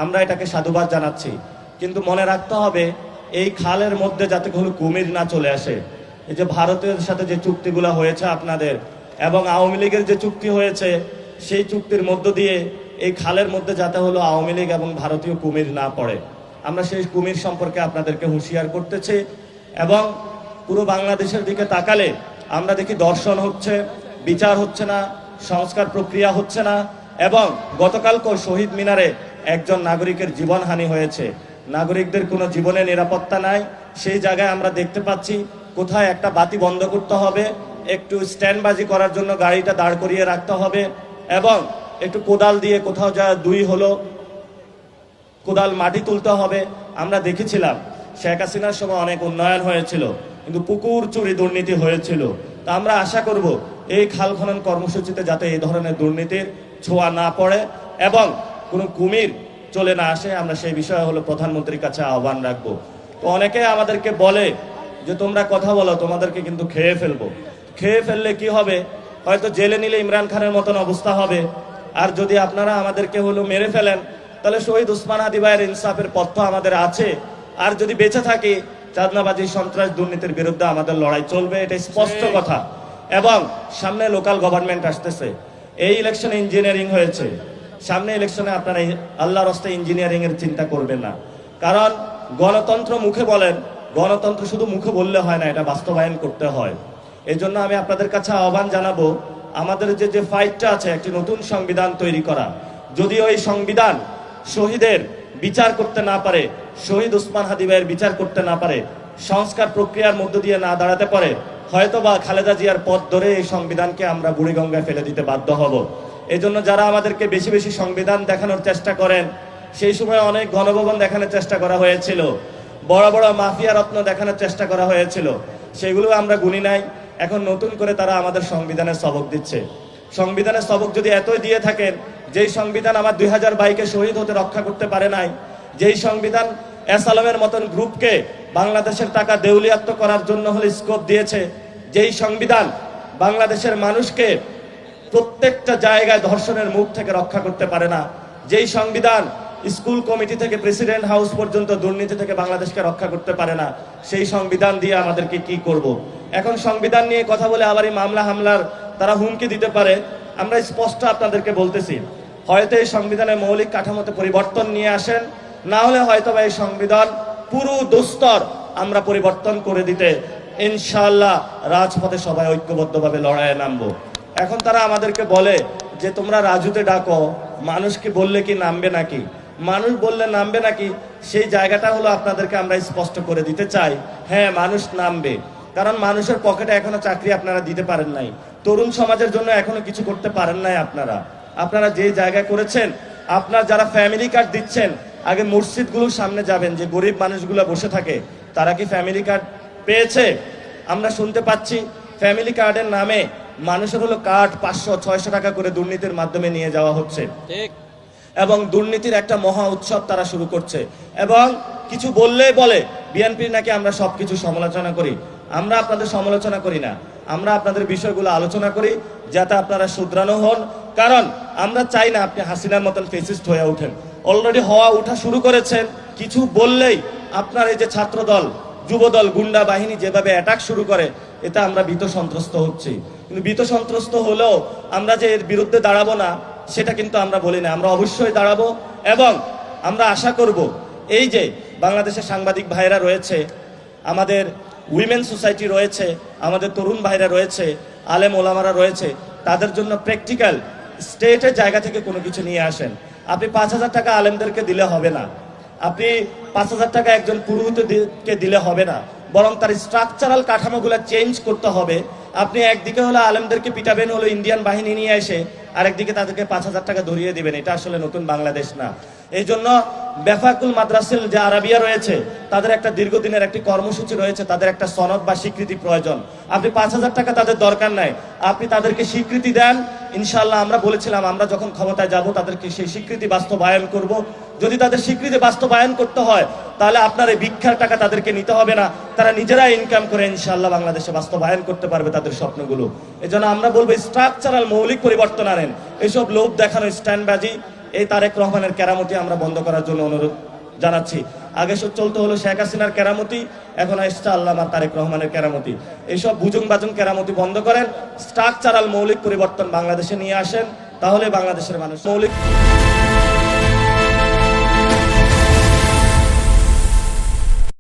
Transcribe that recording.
আমরা এটাকে সাধুবাদ জানাচ্ছি। কিন্তু মনে রাখতে হবে এই খালের মধ্যে যাতে কোনো কুমির না চলে আসে। এই যে ভারতের সাথে যে চুক্তিগুলো হয়েছে আপনাদের এবং আওয়ামী লীগের যে চুক্তি হয়েছে, সেই চুক্তির মধ্য দিয়ে এই খালের মধ্যে যাতে হলো আওয়ামী লীগ এবং ভারতীয় কুমির না পড়ে, আমরা সেই কুমির সম্পর্কে আপনাদেরকে হুঁশিয়ার করতেছি। এবং পুরো বাংলাদেশের দিকে তাকালে আমরা দেখি দর্শন হচ্ছে, বিচার হচ্ছে না, সংস্কার প্রক্রিয়া হচ্ছে না। এবং গতকালকেও শহীদ মিনারে একজন নাগরিকের জীবনহানি হয়েছে, নাগরিকদের কোনো জীবনে নিরাপত্তা নাই। সেই জায়গায় আমরা দেখতে পাচ্ছি কোথায় একটা বাতি বন্ধ করতে হবে, একটু স্ট্যান্ডবাজি করার জন্য গাড়িটা দাঁড় করিয়ে রাখতে হবে, এবং একটু কোদাল দিয়ে কোথাও যা কোদাল মাটি তুলতে হবে। আমরা দেখেছিলাম শেখ হাসিনার সময় অনেক উন্নয়ন হয়েছিল, কিন্তু পুকুর চুরি দুর্নীতি হয়েছিল। তা আমরা আশা করব এই খাল খনন কর্মসূচিতে যাতে এই ধরনের দুর্নীতির ছোঁয়া না পড়ে এবং কোনো কুমির চলে না আসে, আমরা সেই বিষয়ে হলো প্রধানমন্ত্রীর কাছে আহ্বান রাখবো। তো অনেকে আমাদেরকে বলে যে তোমরা কথা বলো, তোমাদেরকে কিন্তু খেয়ে ফেলবো। খেয়ে ফেললে কি হবে? হয়তো জেলে নিলে ইমরান খানের মতন অবস্থা হবে। আর যদি আপনারা আমাদেরকে হলো মেরে ফেলেন, তাহলে শহীদ ওসমান হাদি ভাইয়ের ইনসাফের পথ তো আমাদের আছে। আর যদি বেঁচে থাকি, চাঁদনাবাজি সন্ত্রাস দুর্নীতির বিরুদ্ধে আমাদের লড়াই চলবে, এটা স্পষ্ট কথা। এবং সামনে লোকাল গভর্নমেন্ট আসতেছে, এই ইলেকশনে ইঞ্জিনিয়ারিং হয়েছে, সামনে ইলেকশনে আপনারা আল্লাহর রাস্তায় ইঞ্জিনিয়ারিং এর চিন্তা করবেন না। কারণ গণতন্ত্র মুখে বলেন, গণতন্ত্র শুধু মুখে বললে হয় না, এটা বাস্তবায়ন করতে হয়। এই জন্য আমি আপনাদের কাছে আহ্বান জানাবো, আমাদের যে ফাইটটা আছে একটি নতুন সংবিধান তৈরি করা। যদি ওই সংবিধান শহীদের বিচার করতে না পারে, শহীদ ওসমান হাদি ভাইয়ের বিচার করতে না পারে, সংস্কার প্রক্রিয়ার মধ্য দিয়ে না দাঁড়াতে পারে, হয়তোবা খালেদা জিয়ার পথ ধরে এই সংবিধানকে আমরা বুড়িগঙ্গায় ফেলে দিতে বাধ্য হব। এই জন্য যারা আমাদেরকে বেশি বেশি সংবিধান দেখানোর চেষ্টা করেন, সেই সময় অনেক গণভবন দেখানোর চেষ্টা করা হয়েছিল, বড় বড় মাফিয়া রত্ন দেখানোর চেষ্টা করা হয়েছিল, সেগুলো আমরা গুনি নাই। এখন নতুন করে তারা আমাদের সংবিধানের সবক দিচ্ছে। সংবিধানের সবক যদি এতই দিয়ে থাকেন, যেই সংবিধান আমার 2000 ভাইকে শহীদ হতে রক্ষা করতে পারে নাই, যেই সংবিধান এসালামের মতন গ্রুপকে বাংলাদেশের টাকা দেউলিয়াত্ব করার জন্য হলে স্কোপ দিয়েছে, যেই সংবিধান বাংলাদেশের মানুষকে প্রত্যেকটা জায়গায় ধর্ষণের মুখ থেকে রক্ষা করতে পারে না, যেই সংবিধান স্কুল কমিটি থেকে প্রেসিডেন্ট হাউস পর্যন্ত দুর্নীতি থেকে বাংলাদেশকে রক্ষা করতে পারে না, সেই সংবিধান দিয়ে আমাদেরকে কি করব? এখন সংবিধান নিয়ে কথা বলে আবার এই মামলা হামলার তারা হুমকি দিতে পারে। আমরা স্পষ্ট আপনাদেরকে বলতেছি, হয়তো এই সংবিধানের মৌলিক কাঠামোতে পরিবর্তন নিয়ে আসেন, না হলে হয়তো এই সংবিধান পুরো দুস্তর আমরা পরিবর্তন করে দিতে ইনশাআল্লাহ রাজপথে সবাই ঐক্যবদ্ধভাবে লড়াইয়ে নামবো। এখন তারা আমাদেরকে বলে যে তোমরা রাজুতে ডাকো, মানুষকে বললে কি নামবে নাকি? মানুষ বললে নামবে নাকি? সেই জায়গাটা হলো আপনাদেরকে আমরা স্পষ্ট করে দিতে চাই, হ্যাঁ মানুষ নামবে। কারণ মানুষের পকেটে এখনো চাকরি আপনারা দিতে পারেন নাই, তরুণ সমাজের জন্য এখনো কিছু করতে পারেন নাই। আপনারা যে জায়গায় করেছেন, আপনার যারা ফ্যামিলি কার্ড দিচ্ছেন, আগে মসজিদগুলোর সামনে যাবেন, যে গরিব মানুষগুলো বসে থাকে তারা কি ফ্যামিলি কার্ড পেয়েছে? আমরা শুনতে পাচ্ছি ফ্যামিলি কার্ডের নামে মানুষের হলো কার্ড 500-600 টাকা করে দুর্নীতির মাধ্যমে নিয়ে যাওয়া হচ্ছে, এবং দুর্নীতির একটা মহা উৎসব তারা শুরু করছে। এবং কিছু বললেই বলে বিএনপির নাকি আমরা সবকিছু সমালোচনা করি। আমরা আপনাদের সমালোচনা করি না, আমরা আপনাদের বিষয়গুলো আলোচনা করি যাতে আপনারা শুধরানো হন। কারণ আমরা চাই না আপনি হাসিনার মতন ফেসিস্ট হয়ে ওঠেন, অলরেডি ওঠা শুরু করেছেন। কিছু বললেই আপনার এই যে ছাত্রদল, যুবদল, গুন্ডা বাহিনী যেভাবে অ্যাটাক শুরু করে, এতে আমরা ভীত সন্ত্রস্ত হচ্ছি। কিন্তু ভীত সন্ত্রস্ত হলেও আমরা যে এর বিরুদ্ধে দাঁড়াবো না সেটা কিন্তু আমরা বলি না, আমরা অবশ্যই দাঁড়াবো। এবং আমরা আশা করব এই যে বাংলাদেশের সাংবাদিক ভাইরা রয়েছে, আমাদের উইমেন সোসাইটি রয়েছে, আমাদের তরুণ ভাইরা রয়েছে, আলেম ওলামারা রয়েছে, তাদের জন্য প্র্যাকটিক্যাল স্টেটের জায়গা থেকে কোনো কিছু নিয়ে আসেন। আপনি 5000 টাকা আলেমদেরকে দিলে হবে না, আপনি 5000 টাকা একজন পুরোহিতকে দিলে হবে না, বরং তার স্ট্রাকচারাল কাঠামোগুলো চেঞ্জ করতে হবে। আপনি একদিকে হলো আলেমদেরকে পিটাবেন হলো ইন্ডিয়ান বাহিনী নিয়ে এসে, আর একদিকে তাদেরকে 5000 টাকা ধরিয়ে দিবেন, এটা আসলে নতুন বাংলাদেশ না। এই জন্য বেফাকুল মাদ্রাসিল যে আরাবিয়া রয়েছে, তাদের একটা দীর্ঘদিনের একটি কর্মসূচি রয়েছে, তাদের একটা সনদ বা স্বীকৃতি প্রয়োজন। আপনি 5000 টাকা তাদের দরকার নাই, আপনি তাদেরকে স্বীকৃতি দেন। ইনশাআল্লাহ আমরা বলেছিলাম আমরা যখন ক্ষমতায় যাব তাদেরকে সেই স্বীকৃতি বাস্তবায়ন করব। যদি তাদের স্বীকৃতি বাস্তবায়ন করতে হয় তাহলে আপনার এই ভিক্ষার টাকা তাদেরকে নিতে হবে না, তারা নিজেরাই ইনকাম করে ইনশাআল্লাহ বাংলাদেশে বাস্তবায়ন করতে পারবে তাদের স্বপ্নগুলো। এই জন্য আমরা বলবো স্ট্রাকচারাল মৌলিক পরিবর্তন আনেন, এইসব লোভ দেখানো স্ট্যান্ডবাজি এই তারেক রহমানের কেরামতি আমরা বন্ধ করার জন্য অনুরোধ জানাচ্ছি। আগে চলতে হলো শেখ হাসিনার কেরামতি, এখন এসছে আল্লামা তারেক রহমানের কেরামতি। এইসব বুজুং বাজুং কেরামতি বন্ধ করেন, স্ট্রাকচারাল মৌলিক পরিবর্তন বাংলাদেশে নিয়ে আসেন, তাহলে বাংলাদেশের মানুষ মৌলিক